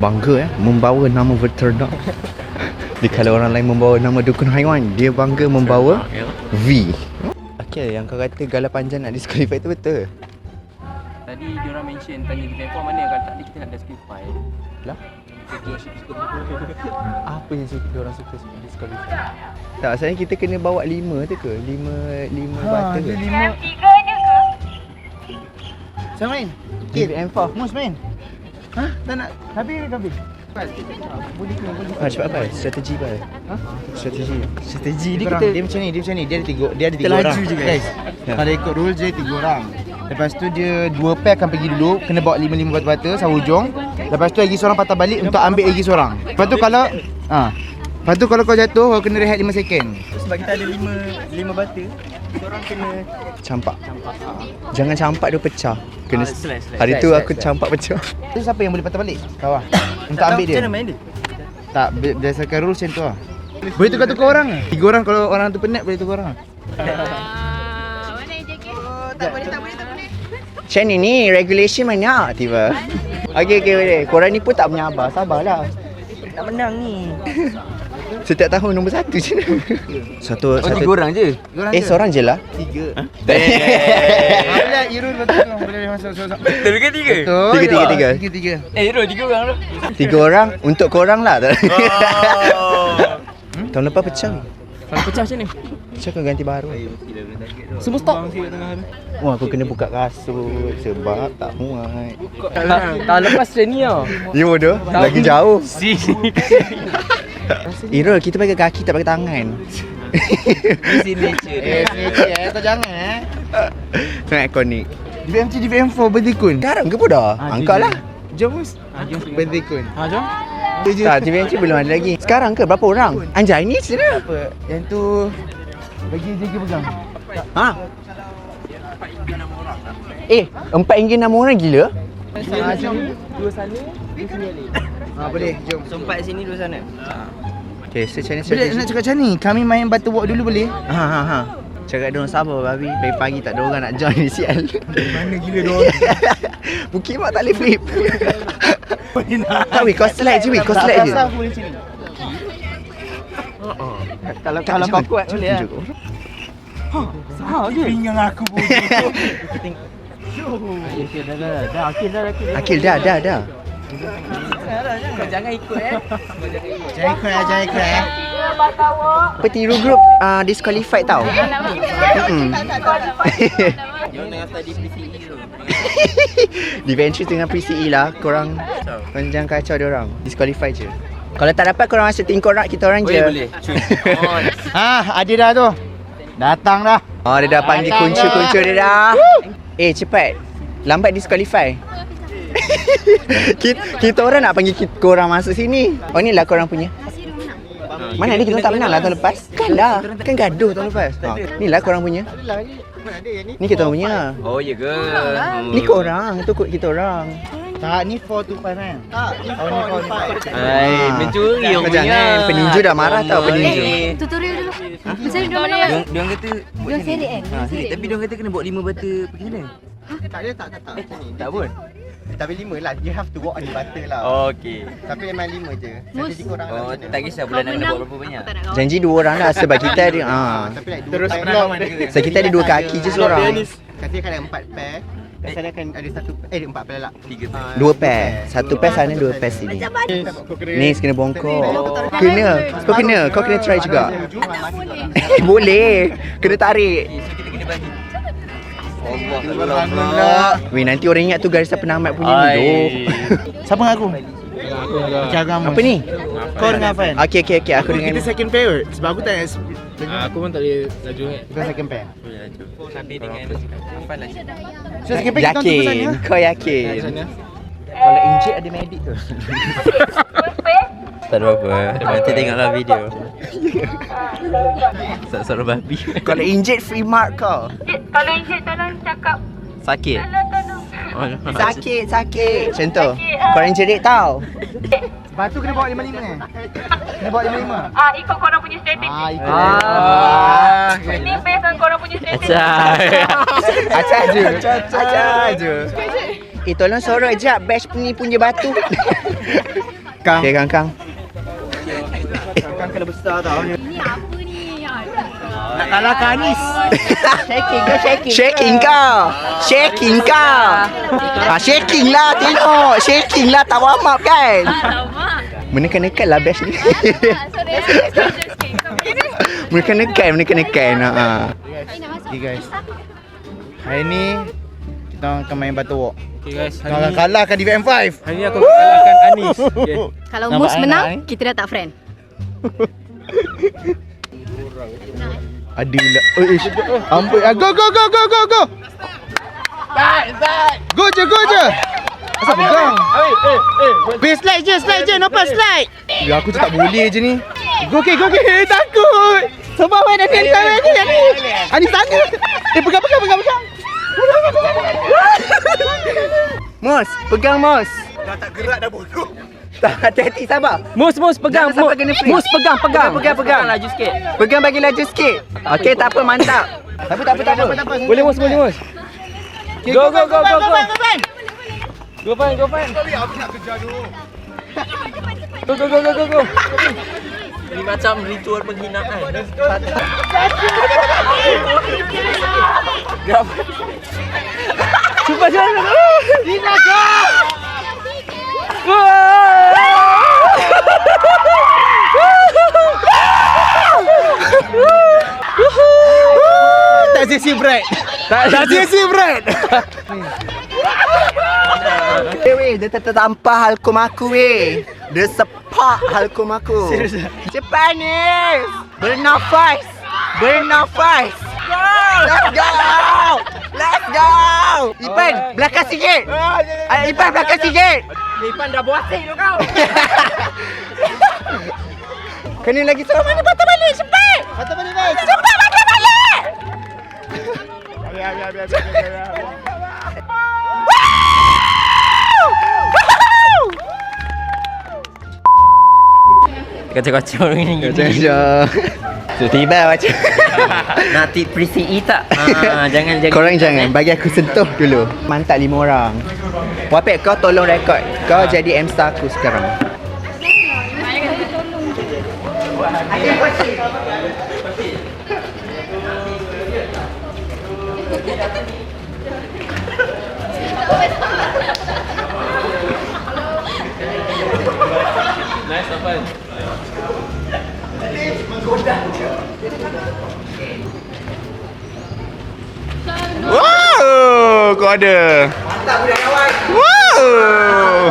Bangga membawa nama Veternak. Kalau orang lain membawa nama dukun haiwan, dia bangga membawa V. Okey, yang kau kata Gala Panjang nak disqualify tu betul? Tadi diorang mention tanya kita info mana kalau tak ni kita nak disqualify. Lah? Apa yang suka orang suka disqualify? Tak, saya kita kena bawa 5 tu ke? 5 bata ke? 5 je ke? Siapa main? Kid M4. Mus main? Ha? Tak nak? Habis. Cepat apa? Strategi apa? Strategi Dia macam ni. Dia ada 3 orang. je, Guys. Kalau ikut rules dia 3 orang. Lepas tu dia 2 pair akan pergi dulu, kena bawa 5 bata-bata satu hujung. Lepas tu lagi seorang patah balik untuk ambil lagi seorang. Lepas tu kalau kau jatuh kau kena rehat 5 second. Sebab kita ada 5 bata, seorang kena campak. Jangan campak dia pecah. Kena hari tu aku campak pecah. Tu siapa yang boleh patah balik? Kau lah. Untuk ambil dia. Macam mana main dia? Tak, berdasarkan rules macam tu lah. Boleh tukar-tukar orang ke? 3 orang kalau orang tu penat boleh tukar orang. Mana yang JK? Tak boleh. Macam ni regulation banyak tiba. Okey boleh. Korang ni pun tak menyabar, sabarlah. Nak menang ni. Setiap tahun nombor 1 je. Satu 3 orang je. seorang je lah. 3. Boleh Irul betul. Boleh masuk. Betul ke 3? Betul. 3. Irul 3 orang tu. 3 orang untuk korang lah. Tahun lepas pecah. Kalau pecah macam ni? Pecah kau ganti baru. Semua stop. Wah, aku kena buka kasut sebab tak muat. Tahun lepas macam ni tau. Ya bodoh, lagi jauh. Si. Irul, kita pakai kaki tak pakai tangan. Easy nature. Kau jangan Sangat ikonik. DVM4 berdikun. Sekarang ke bodoh? Angkat lah. Jom Mus. Berdikun. Jom. Tak, TVNC belum ada lagi. Sekarang ke berapa orang? Anjay ni sebenarnya. Apa? Yang tu bagi JK pegang. Ha? RM4 6 orang gila? Sini, 2 sana, 2 sini balik. Boleh, jom. So 4 sini, 2 sana. Okay, secara Boleh strategi. nak cakap macam ni. Kami main batu walk dulu boleh? Ha. Cakap diorang sabar babi. Pagi-pagi tak ada orang nak join di CL. Mana gila diorang. Bukit mak tak boleh flip. Tak weh, kau slide je weh. Kau slide je. boleh sini. Kalau kau kuat boleh lah. Pinggang aku pun. Akil dah. Kau jangan ikut Jangan ikut Apa tiru group disqualified tau. Jangan nak study PCE tu. Defensive dengan PCE lah. Korang jangan kacau diorang. Disqualify je. Kalau tak dapat korang masuk tim korang, kita orang je. Boleh. Ada dah tu. Datang dah. Oh, dia dah panggil kunci-kunci dia dah. Cepat. Lambat disqualify. kita orang nak panggil korang masuk sini. Oh, ni lah korang punya. Mana ada kita tak menang lah tahun lepas. Kan gaduh tahun lepas. Ni lah korang punya. Ni kita orang punya. Oh, ya ke? Ni korang, tu kita orang. Tak, ni 425 kan? Tak, ni 425. Hai, mencuri Kau orang punya. jangan, peninju dah marah tau peninju. Tutorial dulu. Saya dah mana? Diorang kata Diorang serik serik. Tapi diorang kata kena bawa 5 bata pergi mana? Tak ada, tak. Tak pun. Tapi 5 lah, you have to walk on the butter lah. Okey. Tapi memang 5 je. Strategi korang lah Oh, macam mana? tak kisah bulan nak kena bawa berapa banyak. Janji 2 orang lah sebab kita ada Tapi like Terus pair block. sebab kita ada 2 kaki je seorang. Katanya kan ada 4 pair. Biasanya akan ada 4 pair lah. 3 pair. 2 pair. 1 pair sana, 2 pair sini. Ni kena bongkok. Kau kena try juga. Boleh. Kena tarik. So kita kena bagi. Allah. Weh, nanti orang ingat tu garisan penamat punya ni doh. Siapa dengan aku? Jaga Apa ni? Kau dengan Afan? Okey, aku dengan Kita second pair sebab aku tak Aku pun tak boleh laju kan. Kita second pair. Tapi dengan apa lagi? So second pair kita tunggu sana. yakin. Kau yakin. Sana. Kalau injet ada medic tu. Tak ada apa. Nanti tengoklah video. Suara babi. Kalau injet free mark kau. Kalau injek tolong cakap. Sakit. Tolong. Sakit. Macam tu. Korang jerit tau. Batu kena bawa 55 ni. Kena bawa 55. Ikut korang punya strategi. Ikut. Ini based on korang punya strategi. Acak je. Tolong sorok jap batch ni punya batu. Kang. Okay, Kang. Kang kalau besar tau. Ini apa ni? Nak kalahkan Anis. Shaking kau. Shaking lah tengok. Shaking lah tak warm up kan. Alamak. Menekan-nekan lah best ni. Sorry. Menekan-nekan. Okay guys. Hari ni kita akan main batu walk. Okay guys, Kita akan kalahkan di VM5. hari ni aku akan kalahkan Anis. Okay. Kalau Nampak Mus menang, anak, kita dah tak friend. Adilah. Ampun. Go. Go je. Asal pegang? Slide je. Nampak slide. Ya, aku tu tak boleh je ni. Go. Takut. Sebab main Anis ni. Anis sana. Pegang. Mus, pegang Mus. Dah tak gerak dah bodoh. Tak, hati-hati sabar. Mus, pegang. Jangan sampai kena freeze. Mus, pegang. Pegang. Laju sikit. Pegang bagi laju sikit. Okey, tak apa, mantap. Tak apa. Boleh Mus. Go. Go Fan. Aku nak kejar dulu. Go. Ini macam ritual penghinaan. Cuba jalan. Dina go. Tak sia-sia Brad. Weh, dia tertampar halkum aku weh. Dia sepak halkum aku. Cepat ni. Bernafas. Let's go. Ipan, belakang sikit. Ipan, belakang sikit. Ipan dah buasing tu kau. Kena lagi seorang mana patah balik. Cepat. Patah balik guys. Cepat patah balik. Kacau-kacau ni. Tiba macam. Nak tip pre-CE tak? Jangan. Korang jangan. Bagi aku sentuh dulu. Mantap 5 orang. Wapek, kau tolong rekod. Kau jadi M-Star aku sekarang. Nice, Afan. Wow, kau ada. Mantap budak kawan. Wow.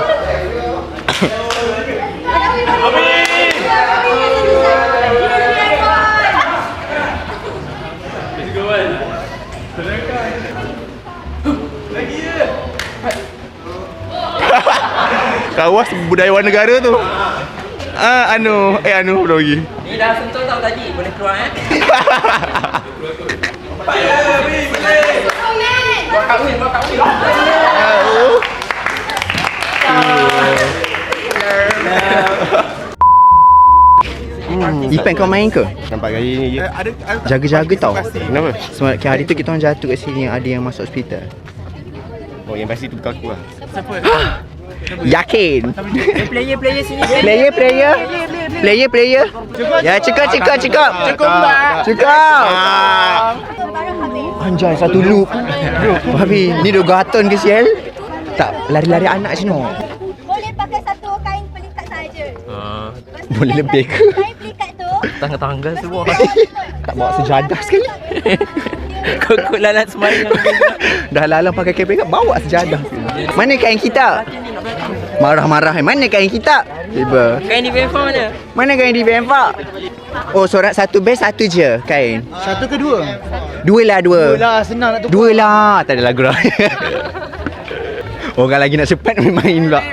Kawas budayawan negara tu. Anu lagi. Ni dah sentuh tau tadi. Boleh keluar Buat kahwin. Ipan kau main ke? Nampak kali ni je. Jaga-jaga tau. Kenapa? Sebab hari tu kita orang jatuh kat sini, ada yang masuk hospital. Oh, yang pasti tu bukan aku lah. Yakin? Player sini. Player. Ya, cekap. Anjay, satu loop. Babi, ni 2 gaton ke sial? Tak, lari-lari anak sini. Boleh pakai satu kain pelikat saja. Boleh lebih ke? Kain pelikat tu Tangga-tangga semua. Tak bawa sejadah sekali. Kok lalat sembahyang. Dah lalang pakai kain pekat, bawa sejadah. Mana kain kita? Marah-marah. Mana kain kita? Tiba. Kain di VF mana? Mana kain di BM Pak? Oh, sorak satu best, satu je kain. Satu ke dua? Dua lah. Senang nak tukar. Dua lah. Tak ada lagu dah. Orang lagi nak cepat main pula.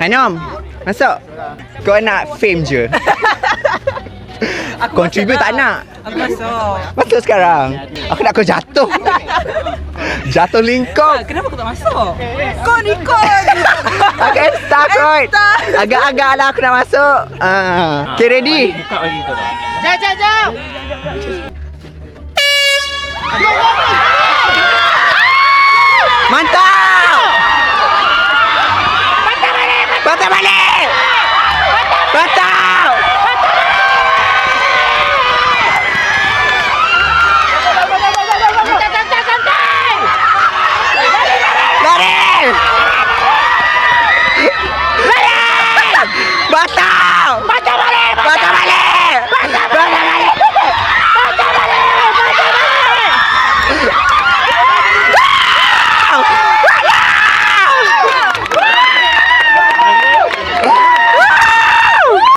Hanam, masuk. Kau nak fame je. Contribute tak nak. Aku masuk. Masuk sekarang. Aku nak kau jatuh. Jatuh lingkup. Kenapa kau tak masuk? Kau ni kon. Aku M-Star kot. Agak-agak lah aku nak masuk. Okay, ready? Buka lagi kau tak. Jauh. Mantap! Patah balik!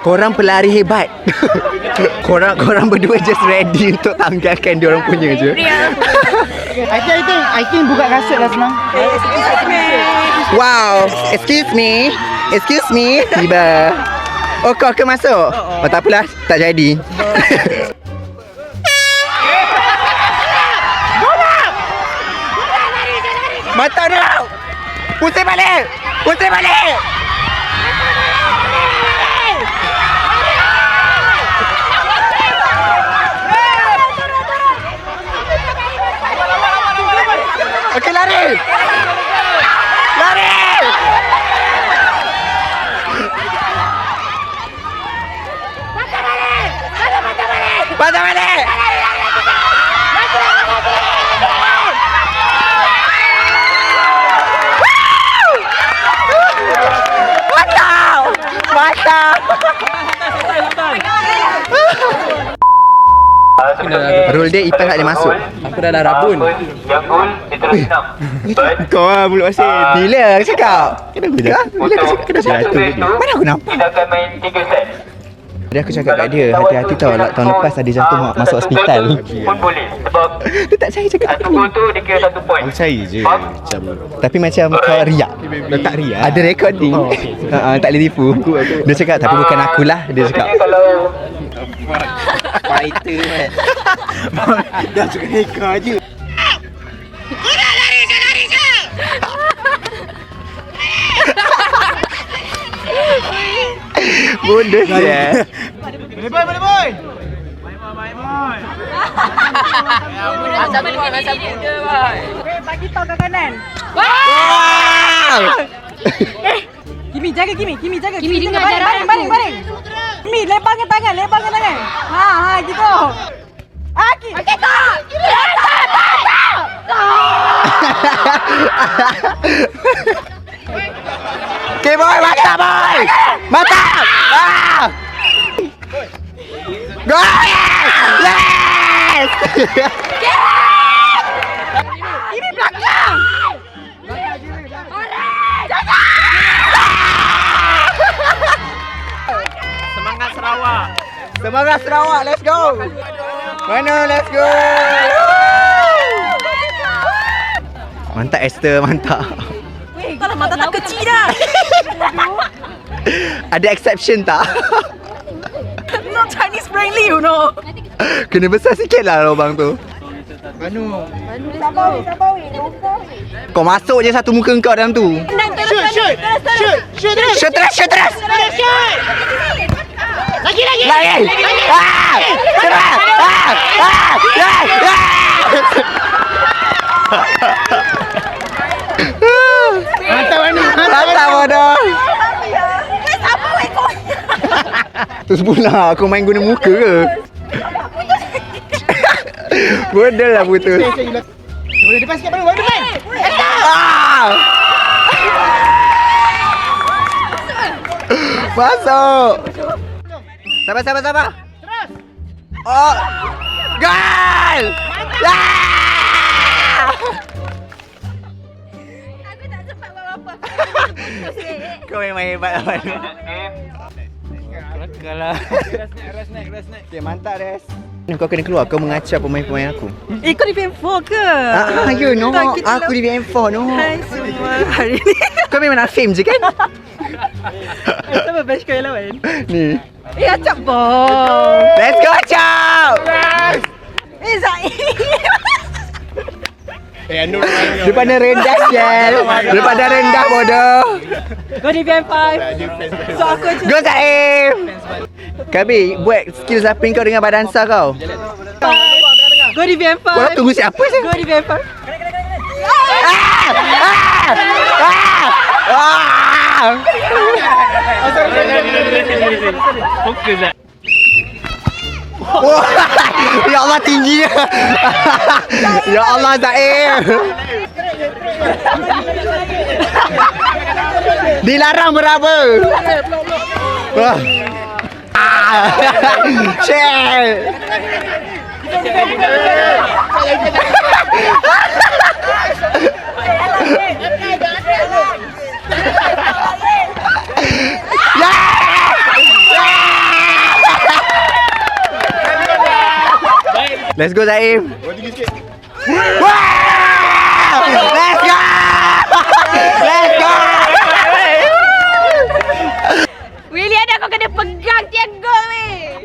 Korang pelari hebat. Korang berdua just ready untuk tanggalkan diorang punya je. I think buka kasut lah senang. Wow, excuse me. Tiba. Oh, kau ke masuk? Oh, tak apalah, tak jadi. Mata dulu. Pusing balik. Okey, lari. Patah balik. Mantap. Rule dia Ipan tak boleh masuk. Aku dah darah pun. Kau lah mulut asin. Bila aku cakap? Bila aku cakap? Mana aku nampak? Jadi aku cakap kat dia, hati-hati tau, tahun lepas ada jantung masuk hospital. Pun boleh. Sebab Dia tak percaya cakap satu aku. gol tu dia kira 1 point. Percaya je. Macam Tapi macam kau riak. tak riak. Ada recording. Tak boleh tipu. Dia cakap, tapi bukan akulah. Dia cakap. Sebenarnya kalau Fighter kan. Dah suka reka je. Bodoh je. Boleh boy. Bagi tau kat kanan. Wow! Kimi jaga Kimi jaga. Kimi dengar jarak Baring. Kimi lebarkan tangan. Ha gitu. Aki. Okey tak? Okay boy, mantap boy! Mantap! Ah! Go! Yes! Kimi belakang. Semangat Sarawak, let's go! Mana, let's go! Mantap Esther, mantap. Kalau mata tak kecil dah. Ada exception tak? Not Chinese friendly, you know. Kena besar sikit lah lubang tu. Sabar. Kau masuk je satu muka kau dalam tu. Shoot terus! Lagi! Ah! Cepat! Mantap bodoh. Terus pula aku main guna muka ke? Bodoh lah putus. Boleh depan sikit baru depan. Ah! Masuk. Sabar. Terus. Oh. Gol! Ah! Aku tak sempat buat apa-apa. Kau memang hebat lah. Kalah. Okay, mantap Res. Kau kena keluar, kau mengacau pemain-pemain aku. Kau di PM4 ke? You know, Tak, kita aku di VM4 no. Hai semua. Hari ni Kau memang nak fame je kan? sama batch kau yang lawan. Ni. Acap bom. Let's go Acap! Zai. Daripada rendah Syel. Daripada rendah bodoh. Kau di PM5. So aku je. Go Zaim! Kabi, buat skill zapping kau dengan badan sah kau. Kau di PM5. Korang tunggu siapa je? Kau di PM5. Fokus lah. Wah, ya Allah tingginya. Ya Allah Zaim. Dilarang beraba. Wah. Shell. Yeah! Let's go Zaim. Let's go. Let's go. Willy ada kau kena pegang tiang gol weh.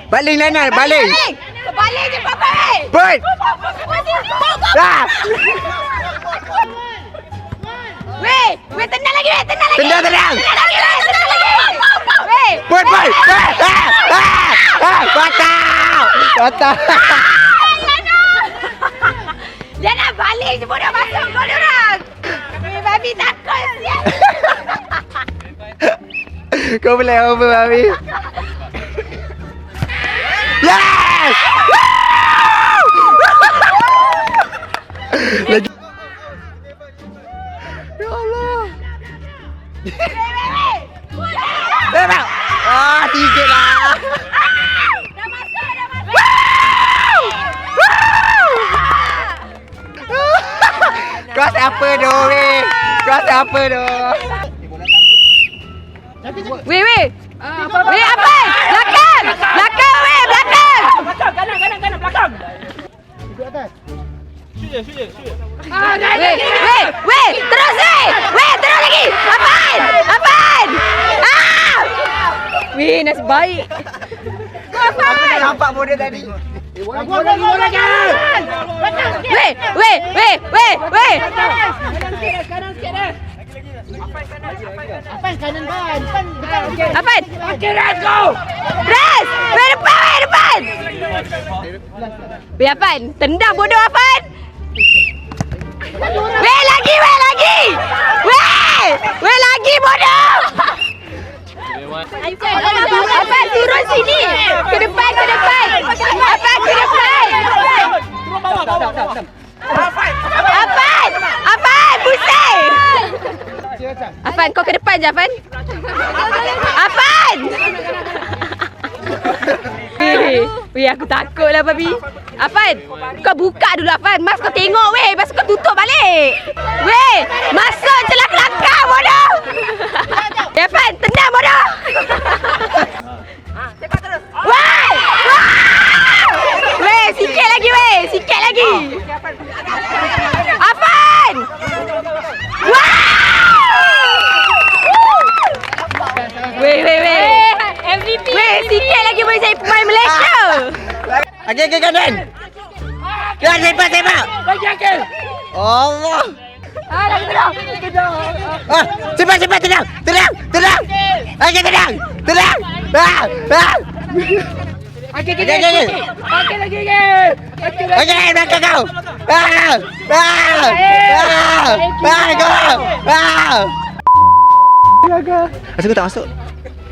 Balik Lionel, balik. Balik je papa weh. Put. Dah. Weh, weh tenang lagi weh, tenang lagi. Tendang. Tenang lagi weh, tenang lagi. Weh. Put. Patah. Jangan balik je bodoh masuk gol orang. Weh, babi takut siap. Kau boleh over Babi. Yes! Lagi. Ya Allah. Tembak. Ah, tiga lah. Dah masuk. Kau siapa doh, weh? Kau siapa doh? Weh. Weh apa? Belakang weh, belakang. Kanan, belakang. Weh, terus weh. Weh, terus lagi. Apaan? Ah! Weh, nasib baik. Aku tak nampak model tadi. Weh. Apaan? Press! Weh, depan! Weh, apaan? Tendang bodoh apaan? Weh, lagi! Weh, lagi bodoh! Apaan turun sini? Ke depan! Apaan ke depan? Apaan? Pusing! Afan, kau ke depan je Afan. Afan! Weh, aku takut lah babi. Afan, kau buka dulu Afan. Mas kau tengok weh, lepas kau tutup balik. Weh, masuk je lah kelakar bodoh. Afan, tendang bodoh. Weh! Weh, sikit lagi weh, sikit lagi. Afan! Wah! Weh. MVP. Weh, sikit lagi boleh saya pemain Malaysia. Okey, kanan. Kanan, sepak. Allah. Lagi tengok. Cepat, tenang. Okey, tenang. Okey. Okey, belakang kau. Asal kau tak masuk?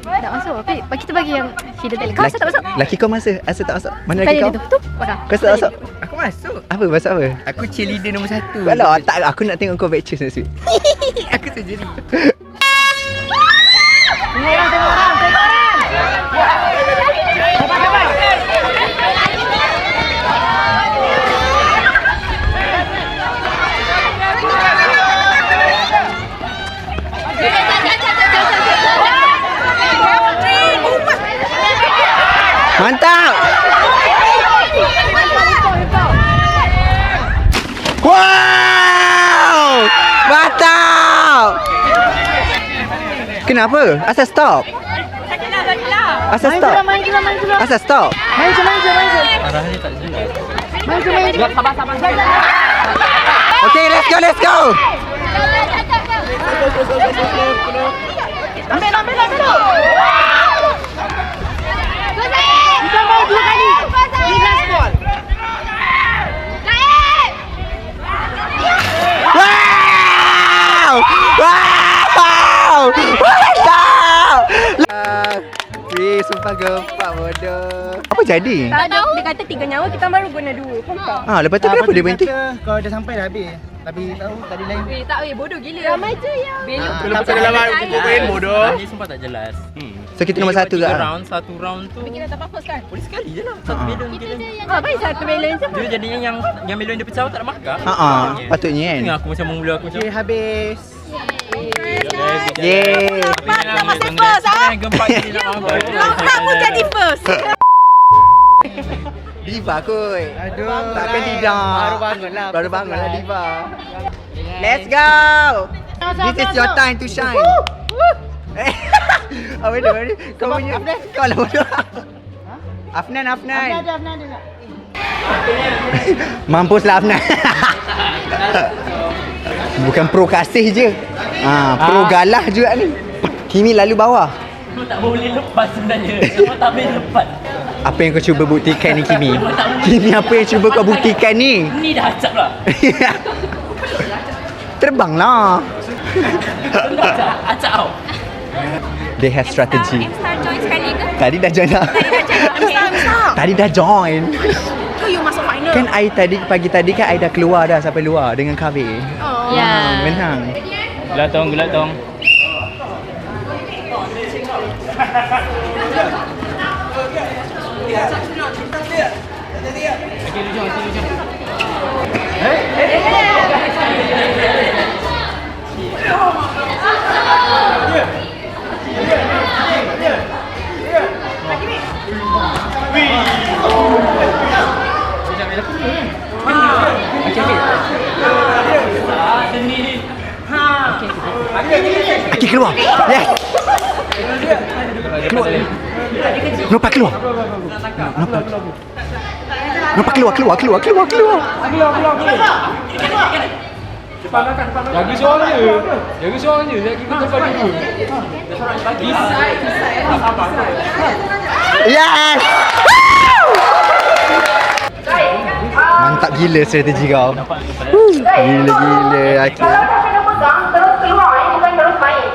Tak masuk. Tapi kita bagi yang hidden talent. Kau asal tak masuk? Laki kau asal tak masuk? Mana laki kau? Tu. Mana? Kau asal tak masuk? Aku masuk. Apa pasal apa? Aku cheerleader nombor 1. Kalau tak, aku nak tengok kau back choose next week. Aku sendiri. Mantap! Wow! Mantap! Kenapa? Asal stop? Asal stop? Main je. Asal stop? Main je. Arahnya tak jelas. Sabar. Okay, let's go! Ambil. Kita mau 2 kali. Ini last ball. Wow! Mantap! Weh, sumpah gempak bodoh. Apa jadi? Tak tahu. Dia kata 3 nyawa, kita baru guna 2. Faham tak? Lepas tu kenapa dia berhenti? Kalau dah sampai dah habis. Tapi tahu tadi lain. Weh, bodoh gila. Ramai je yang. Belok. Kalau pasal dalam main bodoh. Ini sumpah tak jelas. So kita nombor 1 ke? Satu round tu. Kita tak apa-apa kan? Boleh sekali je lah. Satu melon je. Baik satu balance je. Dia jadinya yang melon dia pecah tak ada markah. Patutnya kan? Tengok aku macam mula aku macam. Okay, habis. Yeay! Gempak ni nak Lompat pun jadi first. Diva kot. Aduh. Takkan tidak. Baru bangun lah Diva. Let's go. This is your time to shine. Apa dia? Kau punya. Kau lah bodoh. Afnan. Mampuslah Afnan. Bukan pro kasih je. Pro galah juga ni. Kimi lalu bawah. Kau tak boleh lepas sebenarnya. Kau tak boleh lepas. Apa yang kau cuba buktikan ni Kimi? Kimi apa yang cuba kau buktikan ni? Ni dah acap lah. Terbanglah. Acap tau. They have strategy. Star join sekali ke? Tadi dah join dah. Tadi dah join. Kau you masuk final. Kan pagi tadi kan I dah keluar dah sampai luar dengan Kabe. Ya. Menang. Gelak tong. Aki keluar. Yes. Keluar. Nopa keluar. Nopa keluar. Jaga suara je. Lagi kita tempat dulu. Yes. Mantap gila strategi kau. Gila Aki. Kena pegang, terus keluar bukan terus main.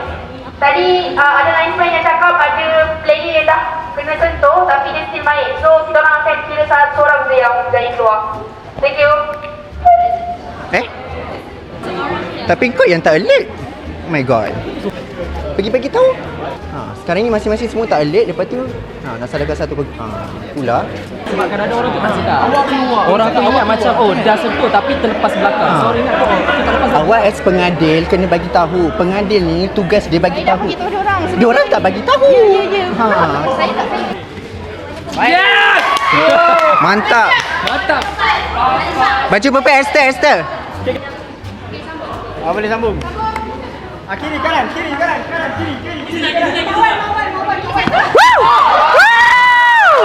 Tadi ada line friend yang cakap ada player yang dah kena sentuh tapi dia still main. So kita orang akan kira satu orang je yang jadi keluar. Thank you. Tapi kau yang tak alert. Oh my god. Pergi tahu. Sekarang ni masing-masing semua tak alert. Lepas tu nak salahkan satu pula. Sebab kadang-kadang orang tu masih tak. Orang tu ingat macam dah sentuh tapi terlepas belakang. Sorry ingat kau tak lepas. Awak as pengadil kena bagi tahu. Pengadil ni tugas dia bagi tahu. Dia orang tak bagi tahu. Saya tak tahu. Yes! Mantap. Baju perfect Esther. Boleh sambung. Kiri kanan. Woo!